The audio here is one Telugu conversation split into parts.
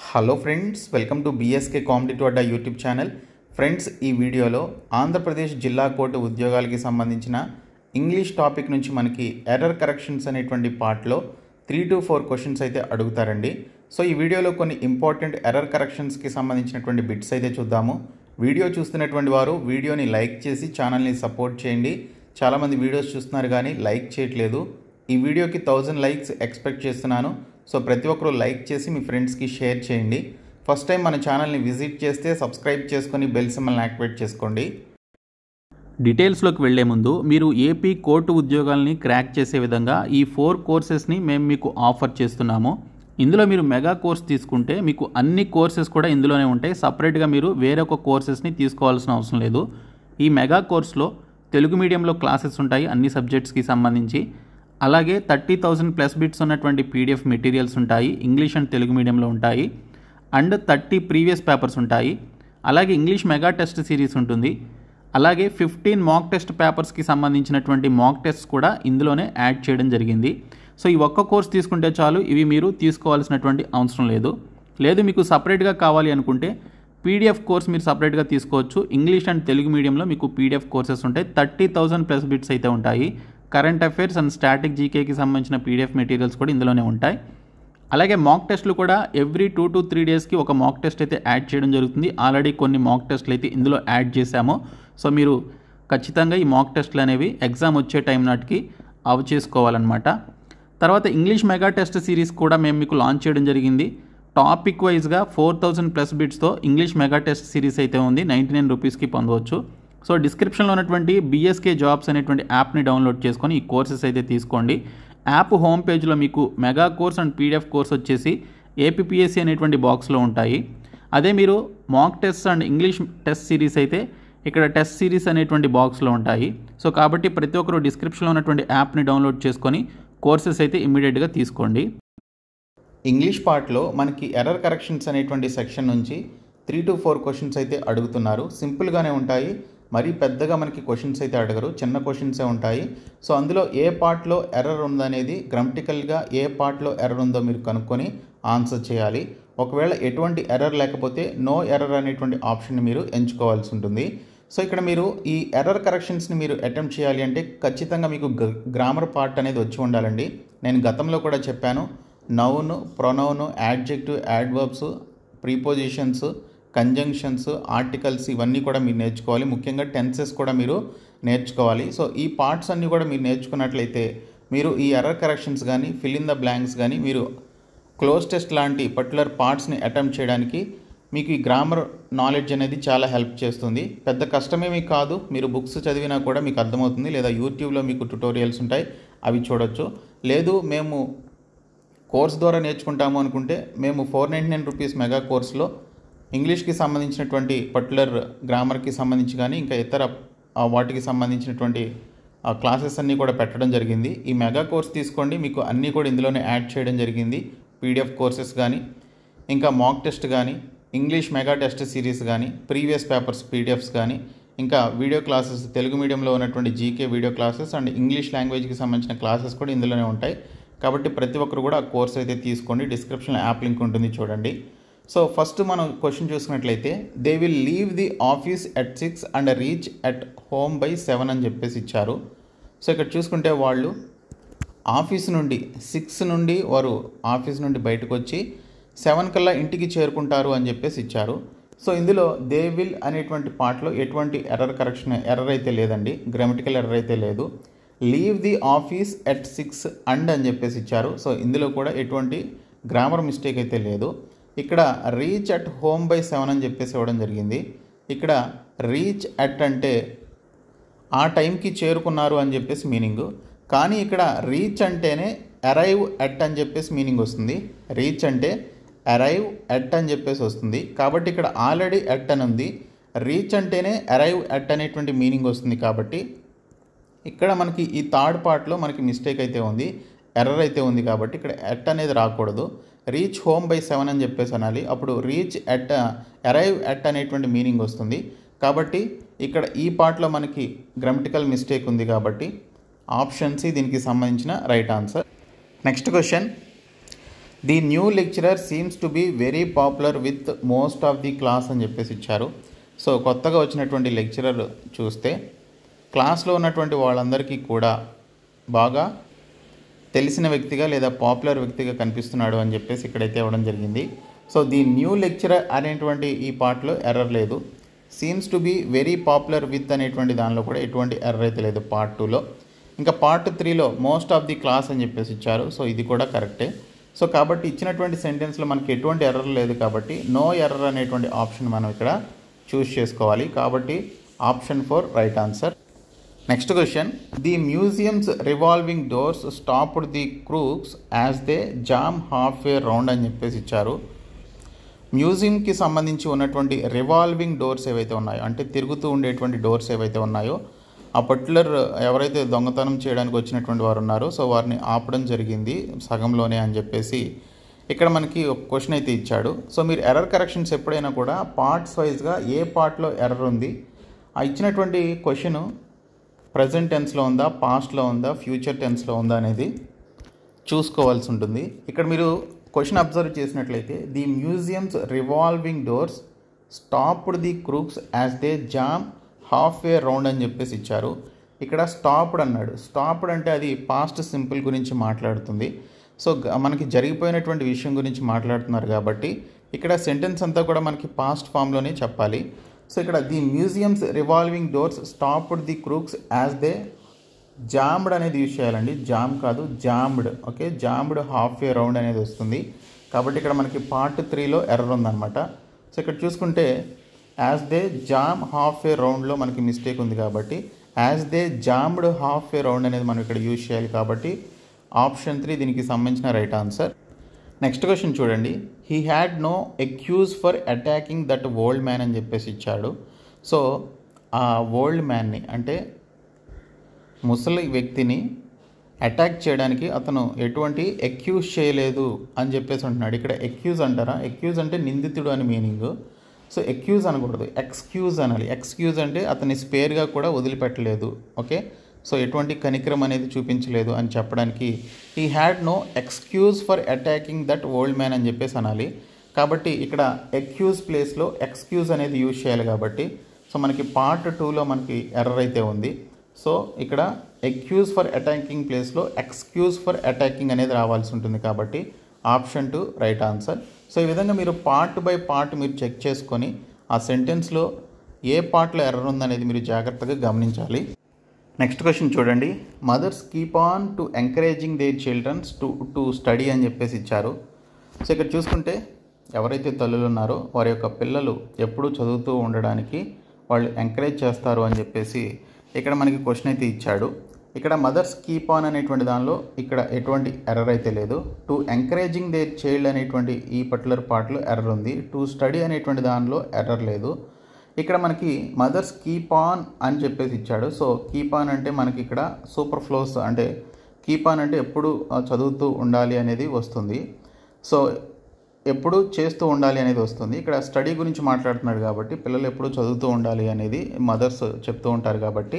Hello friends, welcome to BSK competitive Adda YouTube channel. Friends, ఈ వీడియోలో ఆంధ్రప్రదేశ్ జిల్లా కోర్టు ఉద్యోగాలకి సంబంధించిన ఇంగ్లీష్ టాపిక్ నుంచి మనకి ఎర్రర్ కరెక్షన్స్ అనేటువంటి పార్ట్లో 3 to 4 క్వశ్చన్స్ అయితే అడుగుతారండి. సో ఈ వీడియోలో కొన్ని ఇంపార్టెంట్ ఎర్రర్ కరెక్షన్స్కి సంబంధించినటువంటి బిట్స్ అయితే చూద్దాము. వీడియో చూస్తున్నటువంటి వారు వీడియోని లైక్ చేసి ఛానల్ని సపోర్ట్ చేయండి. చాలామంది వీడియోస్ చూస్తున్నారు కానీ లైక్ చేయట్లేదు. ఈ వీడియోకి 1000 లైక్స్ ఎక్స్పెక్ట్ చేస్తున్నాను. సో ప్రతి ఒక్కరూ లైక్ చేసి మీ ఫ్రెండ్స్కి షేర్ చేయండి. ఫస్ట్ టైం మన ఛానల్ని విజిట్ చేస్తే సబ్స్క్రైబ్ చేసుకొని బెల్ సింబల్ని యాక్టివేట్ చేసుకోండి. డీటెయిల్స్లోకి వెళ్లే ముందు మీరు ఏపీ కోర్టు ఉద్యోగాల్ని క్రాక్ చేసే విధంగా ఈ 4 కోర్సెస్ని మేము మీకు ఆఫర్ చేస్తున్నాము. ఇందులో మీరు మెగా కోర్స్ తీసుకుంటే మీకు అన్ని కోర్సెస్ కూడా ఇందులోనే ఉంటాయి. సపరేట్గా మీరు వేరొక కోర్సెస్ని తీసుకోవాల్సిన అవసరం లేదు. ఈ మెగా కోర్స్లో తెలుగు మీడియంలో క్లాసెస్ ఉంటాయి అన్ని సబ్జెక్ట్స్కి సంబంధించి. అలాగే 30,000 ప్లస్ బిట్స్ ఉన్నటువంటి పీడిఎఫ్ మెటీరియల్స్ ఉంటాయి. ఇంగ్లీష్ అండ్ తెలుగు మీడియంలో ఉంటాయి. అండ్ 30 ప్రీవియస్ పేపర్స్ ఉంటాయి. అలాగే ఇంగ్లీష్ మెగా టెస్ట్ సిరీస్ ఉంటుంది. అలాగే 15 మాక్ టెస్ట్ పేపర్స్కి సంబంధించినటువంటి మాక్ టెస్ట్ కూడా ఇందులోనే యాడ్ చేయడం జరిగింది. సో ఈ ఒక్క కోర్స్ తీసుకుంటే చాలు, ఇవి మీరు తీసుకోవాల్సినటువంటి అవసరం లేదు మీకు సపరేట్గా కావాలి అనుకుంటే పీడిఎఫ్ కోర్స్ మీరు సపరేట్గా తీసుకోవచ్చు. ఇంగ్లీష్ అండ్ తెలుగు మీడియంలో మీకు పీడిఎఫ్ కోర్సెస్ ఉంటాయి. 30,000 ప్లస్ బిట్స్ అయితే ఉంటాయి. కరెంట్ అఫైర్స్ అండ్ స్టాటిక్ జీకేకి సంబంధించిన పీడిఎఫ్ మెటీరియల్స్ కూడా ఇందులోనే ఉంటాయి. అలాగే మాక్ టెస్ట్లు కూడా ఎవ్రీ 2 to 3 డేస్కి ఒక మాక్ టెస్ట్ అయితే యాడ్ చేయడం జరుగుతుంది. ఆల్రెడీ కొన్ని మాక్ టెస్ట్లు అయితే ఇందులో యాడ్ చేశాము. సో మీరు ఖచ్చితంగా ఈ మాక్ టెస్ట్లు అనేవి ఎగ్జామ్ వచ్చే టైం నాటికి అవి చేసుకోవాలన్నమాట. తర్వాత ఇంగ్లీష్ మెగా టెస్ట్ సిరీస్ కూడా మేము మీకు లాంచ్ చేయడం జరిగింది. టాపిక్ వైజ్గా 4,000 ప్లస్ బిట్స్తో ఇంగ్లీష్ మెగా టెస్ట్ సిరీస్ అయితే ఉంది. 99 రూపీస్కి పొందవచ్చు. సో డిస్క్రిప్షన్లో ఉన్నటువంటి బీఎస్కే జాబ్స్ అనేటువంటి యాప్ని డౌన్లోడ్ చేసుకొని ఈ కోర్సెస్ అయితే తీసుకోండి. యాప్ హోమ్ పేజ్లో మీకు mega course and PDF course వచ్చేసి ఏపీపీఎస్సీ అనేటువంటి బాక్స్లో ఉంటాయి. అదే మీరు mock test and English test series అయితే ఇక్కడ టెస్ట్ సిరీస్ అనేటువంటి బాక్స్లో ఉంటాయి. సో కాబట్టి ప్రతి ఒక్కరు డిస్క్రిప్షన్లో ఉన్నటువంటి యాప్ని డౌన్లోడ్ చేసుకొని కోర్సెస్ అయితే ఇమ్మీడియట్గా తీసుకోండి. ఇంగ్లీష్ పార్ట్లో మనకి ఎర్రర్ కరెక్షన్స్ అనేటువంటి సెక్షన్ నుంచి 3 to 4 క్వశ్చన్స్ అయితే అడుగుతున్నారు. సింపుల్గానే ఉంటాయి, మరీ పెద్దగా మనకి క్వశ్చన్స్ అయితే అడగరు, చిన్న క్వశ్చన్సే ఉంటాయి. సో అందులో ఏ పార్ట్లో ఎర్రర్ ఉందనేది గ్రామటికల్గా ఏ పార్ట్లో ఎర్రర్ ఉందో మీరు కనుక్కొని ఆన్సర్ చేయాలి. ఒకవేళ ఎటువంటి ఎర్రర్ లేకపోతే నో ఎర్రర్ అనేటువంటి ఆప్షన్ని మీరు ఎంచుకోవాల్సి ఉంటుంది. సో ఇక్కడ మీరు ఈ ఎర్రర్ కరెక్షన్స్ని మీరు అటెంప్ట్ చేయాలి అంటే ఖచ్చితంగా మీకు గ్రామర్ పార్ట్ అనేది వచ్చి ఉండాలండి. నేను గతంలో కూడా చెప్పాను, noun, pronoun, adjective, adverbs, prepositions, conjunctions, articles ఇవన్నీ కూడా మీరు నేర్చుకోవాలి. ముఖ్యంగా టెన్సెస్ కూడా మీరు నేర్చుకోవాలి. సో ఈ పార్ట్స్ అన్నీ కూడా మీరు నేర్చుకున్నట్లయితే మీరు ఈ ఎర్రర్ కరెక్షన్స్ కానీ ఫిల్ ఇన్ ద బ్లాంక్స్ కానీ మీరు క్లోజ్ టెస్ట్ లాంటి పర్టికులర్ పార్ట్స్ని అటెంప్ట్ చేయడానికి మీకు ఈ గ్రామర్ నాలెడ్జ్ అనేది చాలా హెల్ప్ చేస్తుంది. పెద్ద కష్టమేమీ కాదు, మీరు బుక్స్ చదివినా కూడా మీకు అర్థమవుతుంది. లేదా యూట్యూబ్లో మీకు ట్యుటోరియల్స్ ఉంటాయి, అవి చూడొచ్చు. లేదు మేము కోర్స్ ద్వారా నేర్చుకుంటాము అనుకుంటే మేము 499 రూపీస్ మెగా కోర్స్లో ఇంగ్లీష్కి సంబంధించినటువంటి పర్టికులర్ గ్రామర్కి సంబంధించి కానీ ఇంకా ఇతర వాటికి సంబంధించినటువంటి క్లాసెస్ అన్నీ కూడా పెట్టడం జరిగింది. ఈ మెగా కోర్స్ తీసుకోండి, మీకు అన్నీ కూడా ఇందులోనే యాడ్ చేయడం జరిగింది. పీడిఎఫ్ కోర్సెస్ కానీ, ఇంకా మాక్ టెస్ట్ కానీ, ఇంగ్లీష్ మెగా టెస్ట్ సిరీస్ కానీ, ప్రీవియస్ పేపర్స్ పీడిఎఫ్స్ కానీ, ఇంకా వీడియో క్లాసెస్, తెలుగు మీడియంలో ఉన్నటువంటి GK video classes and English లాంగ్వేజ్కి సంబంధించిన క్లాసెస్ కూడా ఇందులోనే ఉంటాయి. కాబట్టి ప్రతి ఒక్కరు కూడా ఆ కోర్స్ అయితే తీసుకోండి. డిస్క్రిప్షన్లో యాప్ లింక్ ఉంటుంది, చూడండి. సో ఫస్ట్ మనం క్వశ్చన్ చూసుకున్నట్లయితే they will leave the office at 6 and reach at home by 7 అని చెప్పేసి ఇచ్చారు. సో ఇక్కడ చూసుకుంటే వాళ్ళు ఆఫీస్ నుండి 6 నుండి వారు ఆఫీస్ నుండి బయటకు వచ్చి 7 కల్లా ఇంటికి చేరుకుంటారు అని చెప్పేసి ఇచ్చారు. సో ఇందులో దే విల్ అనేటువంటి పార్ట్లో ఎటువంటి ఎర్రర్ అయితే లేదండి, గ్రామటికల్ ఎర్రర్ అయితే లేదు. Leave the office at 6 and అని చెప్పేసి ఇచ్చారు. సో ఇందులో కూడా ఎటువంటి గ్రామర్ మిస్టేక్ అయితే లేదు. ఇక్కడ రీచ్ అట్ హోమ్ బై 7 అని చెప్పేసి ఇవ్వడం జరిగింది. ఇక్కడ రీచ్ అట్ అంటే ఆ టైంకి చేరుకున్నారు అని చెప్పేసి మీనింగు, కానీ ఇక్కడ రీచ్ అంటేనే అరైవ్ అట్ అని చెప్పేసి మీనింగ్ వస్తుంది. రీచ్ అంటే అరైవ్ అట్ అని చెప్పేసి వస్తుంది. కాబట్టి ఇక్కడ ఆల్రెడీ అట్ అని ఉంది, రీచ్ అంటేనే అరైవ్ అట్ అనేటువంటి మీనింగ్ వస్తుంది. కాబట్టి ఇక్కడ మనకి ఈ థర్డ్ పార్ట్లో మనకి మిస్టేక్ అయితే ఉంది, ఎర్రర్ అయితే ఉంది. కాబట్టి ఇక్కడ అట్ అనేది రాకూడదు, రీచ్ హోమ్ బై 7 అని చెప్పేసి అనాలి. అప్పుడు రీచ్ అట్ అరైవ్ అట్ అనేటువంటి మీనింగ్ వస్తుంది. కాబట్టి ఇక్కడ ఈ పార్ట్లో మనకి గ్రామటికల్ మిస్టేక్ ఉంది. కాబట్టి ఆప్షన్ సి దీనికి సంబంధించిన right answer. Next question, the new lecturer seems to be very popular with most of the class అని చెప్పేసి ఇచ్చారు. సో కొత్తగా వచ్చినటువంటి లెక్చరర్ చూస్తే క్లాస్లో ఉన్నటువంటి వాళ్ళందరికీ కూడా బాగా తెలిసిన వ్యక్తిగా లేదా పాపులర్ వ్యక్తిగా కనిపిస్తున్నాడు అని చెప్పేసి ఇక్కడైతే ఇవ్వడం జరిగింది. సో ది న్యూ లెక్చరర్ అనేటువంటి ఈ పార్ట్లో ఎర్రర్ లేదు. Seems to be very popular with అనేటువంటి దానిలో కూడా ఎటువంటి ఎర్రర్ అయితే లేదు పార్ట్ 2లో. ఇంకా పార్ట్ 3లో మోస్ట్ ఆఫ్ ది క్లాస్ అని చెప్పేసి ఇచ్చారు. సో ఇది కూడా కరెక్టే. సో కాబట్టి ఇచ్చినటువంటి సెంటెన్స్లో మనకి ఎటువంటి ఎర్రర్ లేదు కాబట్టి నో ఎర్రర్ అనేటువంటి ఆప్షన్ మనం ఇక్కడ చూస్ చేసుకోవాలి. కాబట్టి option 4 right answer. Next question, the museums revolving doors stopped the crooks as they jam half a round అని చెప్పేసి ఇచ్చారు. మ్యూజియంకి సంబంధించి ఉన్నటువంటి రివాల్వింగ్ డోర్స్ ఏవైతే ఉన్నాయో, అంటే తిరుగుతూ ఉండేటువంటి డోర్స్ ఏవైతే ఉన్నాయో, ఆ పర్టికులర్ ఎవరైతే దొంగతనం చేయడానికి వచ్చినటువంటి వారు ఉన్నారో సో వారిని ఆపడం జరిగింది సగంలోనే అని చెప్పేసి ఇక్కడ మనకి ఒక క్వశ్చన్ అయితే ఇచ్చాడు. సో మీరు ఎర్రర్ కరెక్షన్స్ ఎప్పుడైనా కూడా పార్ట్స్ వైజ్గా ఏ పార్ట్లో ఎర్రర్ ఉంది, ఆ ఇచ్చినటువంటి క్వశ్చన్ ప్రజెంట్ టెన్స్లో ఉందా, పాస్ట్లో ఉందా, ఫ్యూచర్ టెన్స్లో ఉందా అనేది చూసుకోవాల్సి ఉంటుంది. ఇక్కడ మీరు క్వశ్చన్ అబ్జర్వ్ చేసినట్లయితే the museums revolving doors stopped the crooks as they jam half a round అని చెప్పేసి ఇచ్చారు. ఇక్కడ స్టాప్డ్ అన్నాడు. స్టాప్డ్ అంటే అది పాస్ట్ సింపుల్ గురించి మాట్లాడుతుంది. సో మనకి జరిగిపోయినటువంటి విషయం గురించి మాట్లాడుతున్నారు కాబట్టి ఇక్కడ సెంటెన్స్ అంతా కూడా మనకి పాస్ట్ ఫామ్లోనే చెప్పాలి. సో ఇక్కడ the museums revolving doors stopped the crooks as they jammed అనేది యూజ్ చేయాలండి. జామ్ కాదు, jammed. Okay, jammed half a round అనేది వస్తుంది. కాబట్టి ఇక్కడ మనకి పార్ట్ 3లో ఎర్రర్ ఉందన్నమాట. సో ఇక్కడ చూసుకుంటే as they jam half a రౌండ్లో మనకి మిస్టేక్ ఉంది కాబట్టి as they jammed half a round అనేది మనం ఇక్కడ యూజ్ చేయాలి. కాబట్టి ఆప్షన్ 3 దీనికి సంబంధించిన రైట్ ఆన్సర్. నెక్స్ట్ క్వశ్చన్ చూడండి, he had no excuse for attacking that old man అని చెప్పేసి ఇచ్చాడు. సో ఆ ఓల్డ్ మ్యాన్ని అంటే ముసలి వ్యక్తిని అటాక్ చేయడానికి అతను ఎటువంటి ఎక్యూజ్ చేయలేదు అని చెప్పేసి అంటున్నాడు. ఇక్కడ ఎక్యూజ్ అంటారా? ఎక్యూజ్ అంటే నిందితుడు అని మీనింగ్. సో ఎక్యూజ్ అనకూడదు, ఎక్స్క్యూజ్ అనాలి. ఎక్స్క్యూజ్ అంటే అతని స్పేర్గా కూడా వదిలిపెట్టలేదు. ఓకే, సో ఎటువంటి కనికరం అనేది చూపించలేదు అని చెప్పడానికి he had no excuse for attacking that old man అని చెప్పేసి అనాలి. కాబట్టి ఇక్కడ ఎక్యూజ్ ప్లేస్లో ఎక్స్క్యూజ్ అనేది యూజ్ చేయాలి. కాబట్టి సో మనకి పార్ట్ 2లో మనకి ఎర్రర్ అయితే ఉంది. సో ఇక్కడ ఎక్యూజ్ ఫర్ అటాకింగ్ ప్లేస్లో ఎక్స్క్యూజ్ ఫర్ అటాకింగ్ అనేది రావాల్సి ఉంటుంది. కాబట్టి ఆప్షన్ 2 రైట్ ఆన్సర్. సో ఈ విధంగా మీరు పార్ట్ బై పార్ట్ మీరు చెక్ చేసుకొని ఆ సెంటెన్స్లో ఏ పార్ట్లో ఎర్రర్ ఉందనేది మీరు జాగ్రత్తగా గమనించాలి. నెక్స్ట్ క్వశ్చన్ చూడండి, mothers keep on to encouraging their childrens to study అని చెప్పేసి ఇచ్చారు. సో ఇక్కడ చూసుకుంటే ఎవరైతే తల్లులు ఉన్నారో వారి యొక్క పిల్లలు ఎప్పుడూ చదువుతూ ఉండడానికి వాళ్ళు ఎంకరేజ్ చేస్తారు అని చెప్పేసి ఇక్కడ మనకి క్వశ్చన్ అయితే ఇచ్చాడు. ఇక్కడ మదర్స్ కీప్ ఆన్ అనేటువంటి దానిలో ఇక్కడ ఎటువంటి ఎర్రర్ అయితే లేదు. టు ఎంకరేజింగ్ దేర్ చైల్డ్ అనేటువంటి ఈ పర్టికులర్ పార్ట్లో ఎర్రర్ ఉంది. టు స్టడీ అనేటువంటి దానిలో ఎర్రర్ లేదు. ఇక్కడ మనకి మదర్స్ కీప్ ఆన్ అని చెప్పేసి ఇచ్చాడు. సో కీప్ ఆన్ అంటే మనకి ఇక్కడ సూపర్ ఫ్లోస్ అంటే కీప్ ఆన్ అంటే ఎప్పుడు చదువుతూ ఉండాలి అనేది వస్తుంది. సో ఎప్పుడు చేస్తూ ఉండాలి అనేది వస్తుంది. ఇక్కడ స్టడీ గురించి మాట్లాడుతున్నాడు కాబట్టి పిల్లలు ఎప్పుడు చదువుతూ ఉండాలి అనేది మదర్స్ చెప్తూ ఉంటారు కాబట్టి.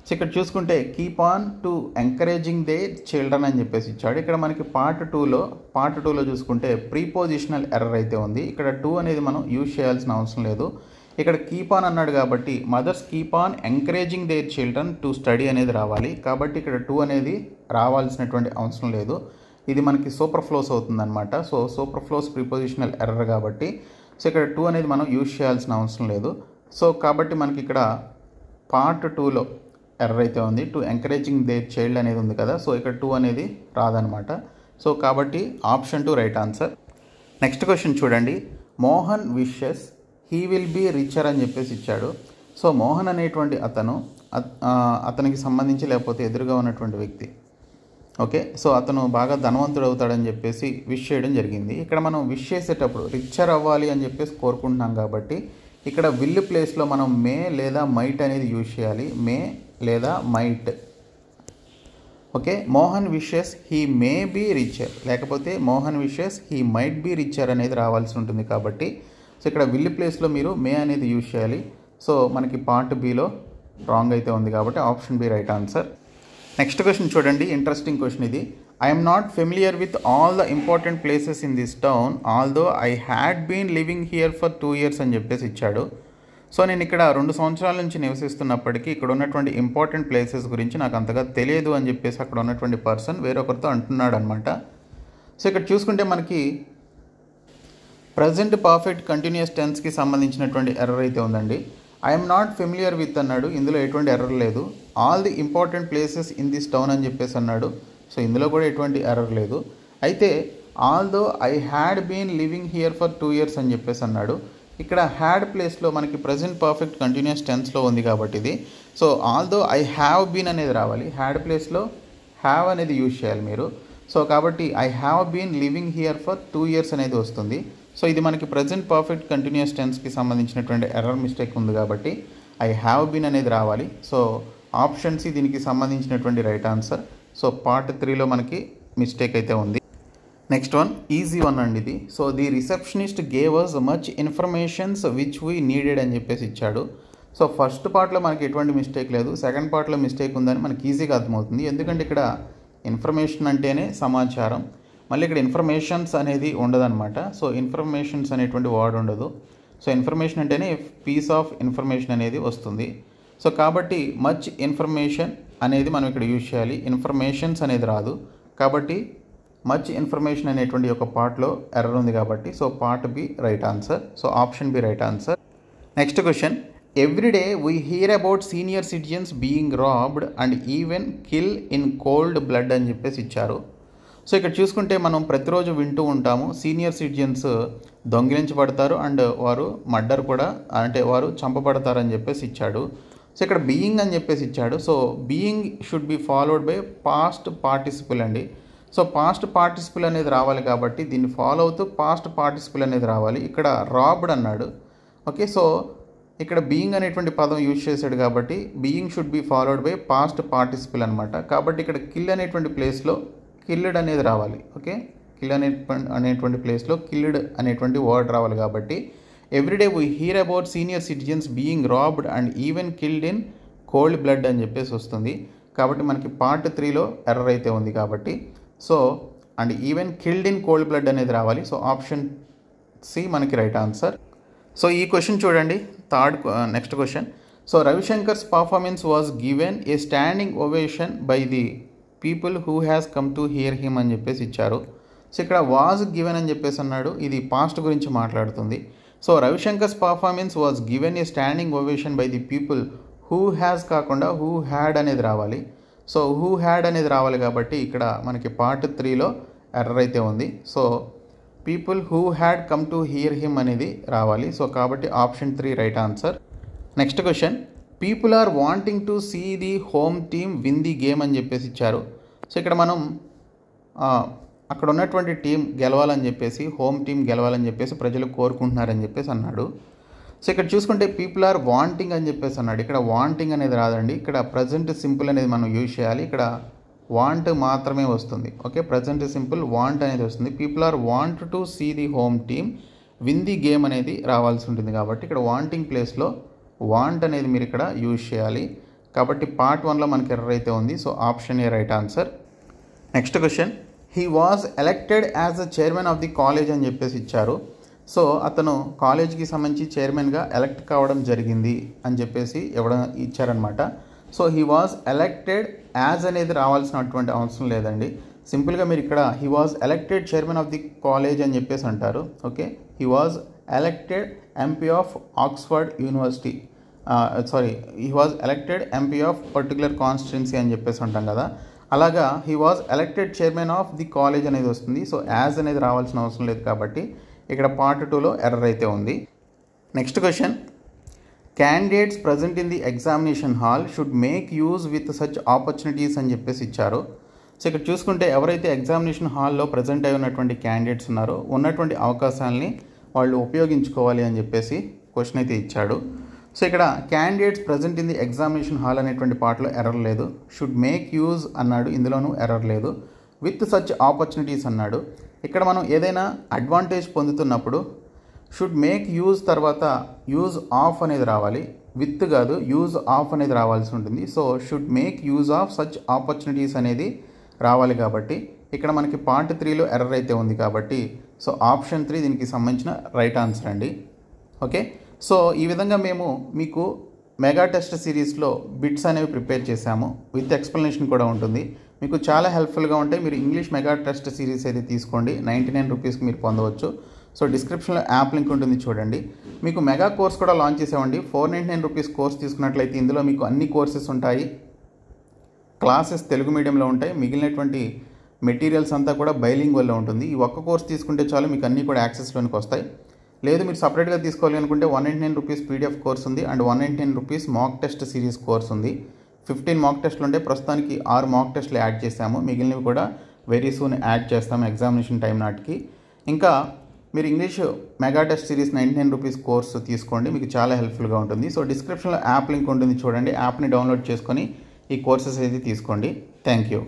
సో ఇక్కడ చూసుకుంటే keep on to encouraging they children అని చెప్పేసి ఇచ్చాడు. ఇక్కడ మనకి పార్ట్ 2లో చూసుకుంటే ప్రీపోజిషనల్ ఎర్రర్ అయితే ఉంది. ఇక్కడ 2 అనేది మనం యూజ్ చేయాల్సిన అవసరం లేదు. ఇక్కడ కీప్ ఆన్ అన్నాడు కాబట్టి mothers keep on encouraging their children to study అనేది రావాలి. కాబట్టి ఇక్కడ 2 అనేది రావాల్సినటువంటి అవసరం లేదు. ఇది మనకి సూపర్ ఫ్లోస్ అవుతుందన్నమాట. సో సూపర్ ఫ్లోస్ ప్రీపోజిషనల్ ఎర్రర్ కాబట్టి సో ఇక్కడ 2 అనేది మనం యూజ్ చేయాల్సిన అవసరం లేదు. సో కాబట్టి మనకి ఇక్కడ పార్ట్ 2లో ఎర్రర్ అయితే ఉంది. టు ఎంకరేజింగ్ దేర్ చైల్డ్ అనేది ఉంది కదా, సో ఇక్కడ 2 అనేది రాదనమాట. సో కాబట్టి option 2 right answer. Next question చూడండి, Mohan wishes he will be richer అని చెప్పేసి ఇచ్చాడు. సో మోహన్ అనేటువంటి అతనికి సంబంధించి లేకపోతే ఎదురుగా ఉన్నటువంటి వ్యక్తి, ఓకే, సో అతను బాగా ధనవంతుడు అవుతాడని చెప్పేసి విష్ చేయడం జరిగింది. ఇక్కడ మనం విష్ చేసేటప్పుడు రిచర్ అవ్వాలి అని చెప్పేసి కోరుకుంటున్నాం కాబట్టి ఇక్కడ విల్ ప్లేస్లో మనం మే లేదా మైట్ అనేది యూజ్ చేయాలి. మే లేదా might. Okay, Mohan wishes he may be richer లేకపోతే Mohan wishes he might be richer అనేది రావాల్సి ఉంటుంది. కాబట్టి సో ఇక్కడ విల్ ప్లేస్లో మీరు మే అనేది యూజ్ చేయాలి. సో మనకి పార్ట్ బిలో రాంగ్ అయితే ఉంది కాబట్టి option B right answer. Next question చూడండి, ఇంట్రెస్టింగ్ క్వశ్చన్ ఇది. I'm not familiar with all the important places in this town although I had been living here for 2 years అని చెప్పేసి ఇచ్చాడు. సో నేను ఇక్కడ 2 సంవత్సరాల నుంచి నివసిస్తున్నప్పటికీ ఇక్కడ ఉన్నటువంటి ఇంపార్టెంట్ ప్లేసెస్ గురించి నాకు అంతగా తెలియదు అని చెప్పేసి అక్కడ ఉన్నటువంటి పర్సన్ వేరొకరితో అంటున్నాడు అనమాట. సో ఇక్కడ చూసుకుంటే మనకి ప్రజెంట్ పర్ఫెక్ట్ కంటిన్యూస్ టెన్స్కి సంబంధించినటువంటి ఎర్రర్ అయితే ఉందండి. ఐఎమ్ నాట్ ఫెమిలియర్ విత్ అన్నాడు, ఇందులో ఎటువంటి ఎర్రర్ లేదు. All the important places in this town అని చెప్పేసి అన్నాడు, సో ఇందులో కూడా ఎటువంటి ఎర్రర్ లేదు. అయితే although I had been living here for 2 years అని చెప్పేసి అన్నాడు. ఇక్కడ హ్యాడ్ ప్లేస్లో మనకి ప్రజెంట్ పర్ఫెక్ట్ కంటిన్యూస్ టెన్స్లో ఉంది కాబట్టి ఇది. So although I have been అనేది రావాలి, హ్యాడ్ ప్లేస్లో హ్యావ్ అనేది యూజ్ చేయాలి మీరు. సో కాబట్టి I have been living here for 2 years అనేది వస్తుంది. సో ఇది మనకి ప్రజెంట్ పర్ఫెక్ట్ కంటిన్యూస్ టెన్స్కి సంబంధించినటువంటి ఎర్రర్ మిస్టేక్ ఉంది కాబట్టి ఐ హ్యావ్ బీన్ అనేది రావాలి. సో ఆప్షన్ సి దీనికి సంబంధించినటువంటి రైట్ ఆన్సర్. సో పార్ట్ 3లో మనకి మిస్టేక్ అయితే ఉంది. నెక్స్ట్ వన్ ఈజీ వన్ అండి ఇది. So the receptionist gave us much informations which we needed అని చెప్పేసి ఇచ్చాడు. సో ఫస్ట్ పార్ట్లో మనకి ఎటువంటి మిస్టేక్ లేదు, సెకండ్ పార్ట్లో మిస్టేక్ ఉందని మనకి ఈజీగా అర్థమవుతుంది. ఎందుకంటే ఇక్కడ ఇన్ఫర్మేషన్ అంటేనే సమాచారం, మళ్ళీ ఇక్కడ ఇన్ఫర్మేషన్స్ అనేది ఉండదన్నమాట. సో ఇన్ఫర్మేషన్స్ అనేటువంటి వర్డ్ ఉండదు. సో ఇన్ఫర్మేషన్ అంటేనే పీస్ ఆఫ్ ఇన్ఫర్మేషన్ అనేది వస్తుంది. సో కాబట్టి మచ్ ఇన్ఫర్మేషన్ అనేది మనం ఇక్కడ యూజ్ చేయాలి, ఇన్ఫర్మేషన్స్ అనేది రాదు. కాబట్టి మచ్ ఇన్ఫర్మేషన్ అనేటువంటి ఒక పార్ట్లో ఎర్రర్ ఉంది కాబట్టి so part B right answer. So option B right answer. Next question, everyday we hear about senior citizens being robbed and even kill in cold blood అని చెప్పేసి ఇచ్చారు. సో ఇక్కడ చూసుకుంటే మనం ప్రతిరోజు వింటూ ఉంటాము సీనియర్ సిటిజన్స్ దొంగిలించబడతారు అండ్ వారు మర్డర్ కూడా అంటే వారు చంపబడతారని చెప్పేసి ఇచ్చాడు. సో ఇక్కడ బీయింగ్ అని చెప్పేసి ఇచ్చాడు. So being should be followed by past participle అండి. సో పాస్ట్ పార్టిసిపుల్ అనేది రావాలి కాబట్టి దీన్ని ఫాలో అవుతూ పాస్ట్ పార్టిసిపుల్ అనేది రావాలి. ఇక్కడ రాబ్డ్ అన్నాడు, ఓకే. సో ఇక్కడ బీయింగ్ అనేటువంటి పదం యూజ్ చేశాడు కాబట్టి being should be followed by past participle అనమాట. కాబట్టి ఇక్కడ కిల్ అనేటువంటి ప్లేస్లో కిల్డ్ అనేది రావాలి, ఓకే. కిల్ అనేటువంటి ప్లేస్లో కిల్డ్ అనేటువంటి వర్డ్ రావాలి కాబట్టి everyday we hear about senior citizens being robbed and even killed in cold blood అని చెప్పేసి వస్తుంది. కాబట్టి మనకి పార్ట్ 3లో ఎర్రర్ అయితే ఉంది కాబట్టి so and even killed in cold blood అనేది రావాలి. సో ఆప్షన్ సి మనకి రైట్ ఆన్సర్. సో ఈ క్వశ్చన్ చూడండి, next question. So Ravishankar's performance was given a standing ovation by the people who has come to hear him అని చెప్పేసి ఇచ్చారు. సో ఇక్కడ వాజ్ గివెన్ అని చెప్పేసి అన్నాడు, ఇది పాస్ట్ గురించి మాట్లాడుతుంది. So Ravishankar's performance was given a standing ovation by the people who has కాకుండా హూ హ్యాడ్ అనేది రావాలి. సో హూ హ్యాడ్ అనేది రావాలి కాబట్టి ఇక్కడ మనకి పార్ట్ 3లో ఎర్రర్ అయితే ఉంది. So people who had come to hear him అనేది రావాలి. సో కాబట్టి option 3 right answer. Next question, people are wanting to see the home team win the game అని చెప్పేసి ఇచ్చారు. సో ఇక్కడ మనం అక్కడ ఉన్నటువంటి టీం గెలవాలని చెప్పేసి హోమ్ టీం గెలవాలని చెప్పేసి ప్రజలు కోరుకుంటున్నారని చెప్పేసి అన్నాడు. సో ఇక్కడ చూసుకుంటే పీపుల్ ఆర్ వాంటింగ్ అని చెప్పేసి అన్నాడు. ఇక్కడ వాంటింగ్ అనేది రాదండి, ఇక్కడ ప్రజెంట్ సింపుల్ అనేది మనం యూజ్ చేయాలి. ఇక్కడ వాంట్ మాత్రమే వస్తుంది, ఓకే. ప్రజెంట్ సింపుల్ వాంట్ అనేది వస్తుంది. People are want to see the home team win the game అనేది రావాల్సి ఉంటుంది కాబట్టి ఇక్కడ వాంటింగ్ ప్లేస్లో వాంట్ అనేది మీరు ఇక్కడ యూజ్ చేయాలి. కాబట్టి పార్ట్ 1లో మనకి ఎర్రర్ అయితే ఉంది. So option A right answer. Next question, he was elected as a chairman of the college అని చెప్పేసి ఇచ్చారు. సో అతను కాలేజ్కి సంబంధించి చైర్మన్గా ఎలక్ట్ కావడం జరిగింది అని చెప్పేసి ఇచ్చారనమాట. So he was elected as అనేది రావాల్సినటువంటి అవసరం లేదండి. సింపుల్గా మీరు ఇక్కడ he was elected chairman of the college అని చెప్పేసి అంటారు, okay. He was elected MP of Oxford university, he was elected MP of particular constituency అని చెప్పేసి అంటాం కదా, అలాగా he was elected chairman of the college అనేది వస్తుంది. సో యాజ్ అనేది రావాల్సిన అవసరం లేదు కాబట్టి ఇక్కడ పార్ట్ 2లో ఎర్రర్ అయితే ఉంది. Next question, candidates present in the examination hall should make use with such opportunities అని చెప్పేసి ఇచ్చారు. సో ఇక్కడ చూసుకుంటే ఎవరైతే ఎగ్జామినేషన్ హాల్లో ప్రజెంట్ అయి ఉన్నటువంటి క్యాండిడేట్స్ ఉన్నారో ఉన్నటువంటి అవకాశాలని వాళ్ళు ఉపయోగించుకోవాలి అని చెప్పేసి క్వశ్చన్ అయితే ఇచ్చాడు. సో ఇక్కడ candidates present in the examination hall అనేటువంటి పార్ట్లో ఎర్రర్ లేదు. షుడ్ మేక్ యూజ్ అన్నాడు, ఇందులోనూ ఎర్రర్ లేదు. విత్ సచ్ ఆపర్చునిటీస్ అన్నాడు. ఇక్కడ మనం ఏదైనా అడ్వాంటేజ్ పొందుతున్నప్పుడు షుడ్ మేక్ యూజ్ తర్వాత యూజ్ ఆఫ్ అనేది రావాలి, విత్ కాదు యూజ్ ఆఫ్ అనేది రావాల్సి ఉంటుంది. So should make use of such opportunities అనేది రావాలి కాబట్టి ఇక్కడ మనకి పార్ట్ 3లో ఎర్రర్ అయితే ఉంది కాబట్టి సో ఆప్షన్ 3 దీనికి సంబంధించిన రైట్ ఆన్సర్ అండి. ఓకే, సో ఈ విధంగా మేము మీకు మెగా టెస్ట్ సిరీస్లో బిట్స్ అనేవి ప్రిపేర్ చేశాము. విత్ ఎక్స్ప్లెనేషన్ కూడా ఉంటుంది. మీకు చాలా హెల్ప్ఫుల్గా ఉంటాయి. మీరు ఇంగ్లీష్ మెగా టెస్ట్ సిరీస్ అయితే తీసుకోండి. 99 రూపీస్కి మీరు పొందవచ్చు. సో డిస్క్రిప్షన్లో యాప్ లింక్ ఉంటుంది, చూడండి. మీకు మెగా కోర్స్ కూడా లాంచ్ చేసామండి. 499 రూపీస్ కోర్స్ తీసుకున్నట్లయితే ఇందులో మీకు అన్ని కోర్సెస్ ఉంటాయి. క్లాసెస్ తెలుగు మీడియంలో ఉంటాయి. మిగిలినటువంటి మెటీరియల్స్ అంతా కూడా బైలింగ్వల్లో ఉంటుంది. ఈ ఒక్క కోర్స్ తీసుకుంటే చాలు, మీకు అన్నీ కూడా యాక్సెస్లోనికి వస్తాయి. లేదు మీరు సపరేట్గా తీసుకోవాలి అనుకుంటే 199 రూపీస్ పీడిఎఫ్ కోర్స్ ఉంది and 199 rupees mock test series course ఉంది. 15 మాక్ టెస్ట్లు ఉంటే ప్రస్తుతానికి 6 మాక్ టెస్ట్లు యాడ్ చేసాము. మిగిలినవి కూడా వెరీ సూన్ యాడ్ చేస్తాము ఎగ్జామినేషన్ టైం నాటికి. ఇంకా మీరు English mega test series 99 rupees course తీసుకోండి, మీకు చాలా హెల్ప్ఫుల్గా ఉంటుంది. సో డిస్క్రిప్షన్లో యాప్ లింక్ ఉంటుంది, చూడండి. యాప్ని డౌన్లోడ్ చేసుకొని ఈ కోర్సెస్ అయితే తీసుకోండి. Thank you.